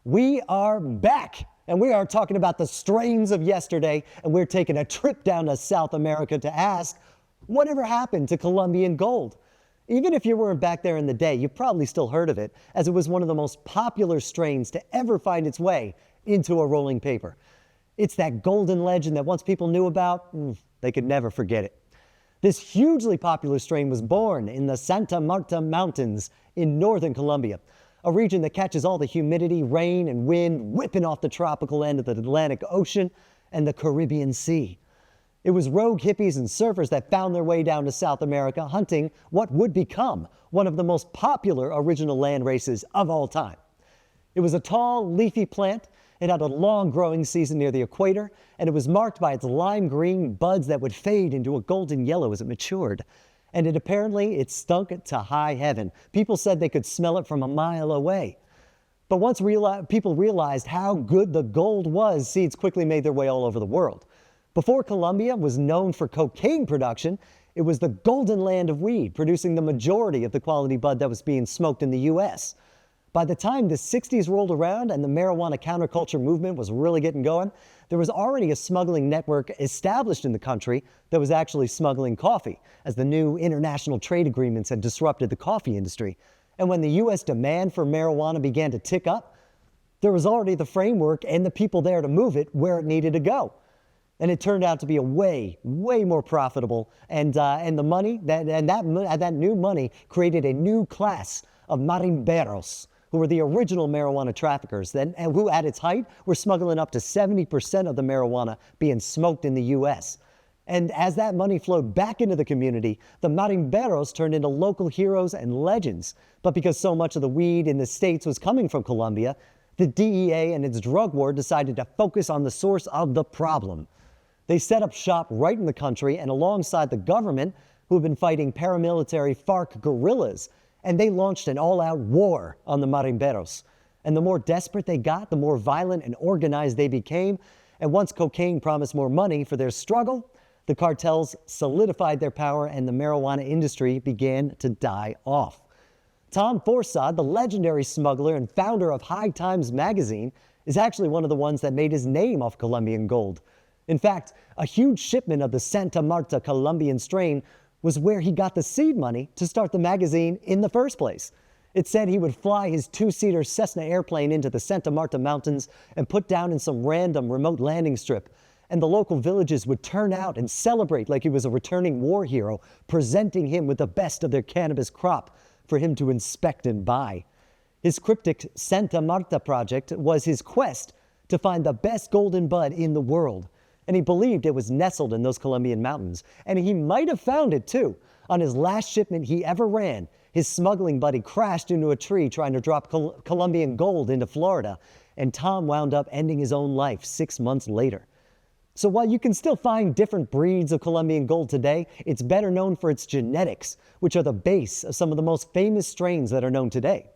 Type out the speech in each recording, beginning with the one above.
We are back, and we are talking about the strains of yesterday, and we're taking a trip down to South America to ask, whatever happened to Columbian Gold? Even if you weren't back there in the day, you probably still heard of it, as it was one of the most popular strains to ever find its way into a rolling paper. It's that golden legend that once people knew about, they could never forget it. This hugely popular strain was born in the Santa Marta Mountains in northern Colombia, a region that catches all the humidity, rain, and wind whipping off the tropical end of the Atlantic Ocean and the Caribbean Sea. It was rogue hippies and surfers that found their way down to South America hunting what would become one of the most popular original land races of all time. It was a tall, leafy plant. It had a long growing season near the equator, and it was marked by its lime green buds that would fade into a golden yellow as it matured. And it stunk to high heaven. People said they could smell it from a mile away. But once people realized how good the gold was, seeds quickly made their way all over the world. Before Colombia was known for cocaine production, it was the golden land of weed, producing the majority of the quality bud that was being smoked in the U.S. By the time the 60s rolled around and the marijuana counterculture movement was really getting going, there was already a smuggling network established in the country that was actually smuggling coffee, as the new international trade agreements had disrupted the coffee industry. And when the U.S. demand for marijuana began to tick up, there was already the framework and the people there to move it where it needed to go. And it turned out to be a way more profitable, and the money that new money created a new class of marimberos, who were the original marijuana traffickers, and who at its height were smuggling up to 70% of the marijuana being smoked in the U.S. And as that money flowed back into the community, the marimberos turned into local heroes and legends. But because so much of the weed in the States was coming from Colombia, the DEA and its drug war decided to focus on the source of the problem. They set up shop right in the country and alongside the government, who had been fighting paramilitary FARC guerrillas, and they launched an all-out war on the marimberos. And the more desperate they got, the more violent and organized they became. And once cocaine promised more money for their struggle, the cartels solidified their power and the marijuana industry began to die off. Tom Forsyth, the legendary smuggler and founder of High Times magazine, is actually one of the ones that made his name off Colombian gold. In fact, a huge shipment of the Santa Marta Colombian strain was where he got the seed money to start the magazine in the first place. It said he would fly his two-seater Cessna airplane into the Santa Marta Mountains and put down in some random remote landing strip. And the local villages would turn out and celebrate like he was a returning war hero, presenting him with the best of their cannabis crop for him to inspect and buy. His cryptic Santa Marta project was his quest to find the best golden bud in the world. And he believed it was nestled in those Colombian mountains. And he might have found it too. On his last shipment he ever ran, his smuggling buddy crashed into a tree trying to drop Columbian gold into Florida. And Tom wound up ending his own life 6 months later. So while you can still find different breeds of Columbian gold today, it's better known for its genetics, which are the base of some of the most famous strains that are known today.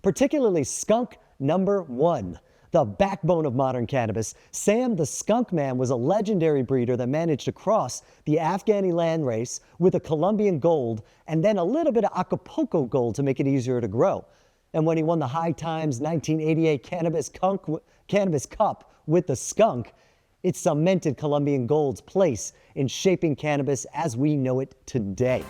Particularly skunk number 1. The backbone of modern cannabis, Sam the Skunk Man was a legendary breeder that managed to cross the Afghani land race with a Columbian gold and then a little bit of Acapulco gold to make it easier to grow. And when he won the High Times 1988 Cannabis Cup with the skunk, it cemented Columbian Gold's place in shaping cannabis as we know it today.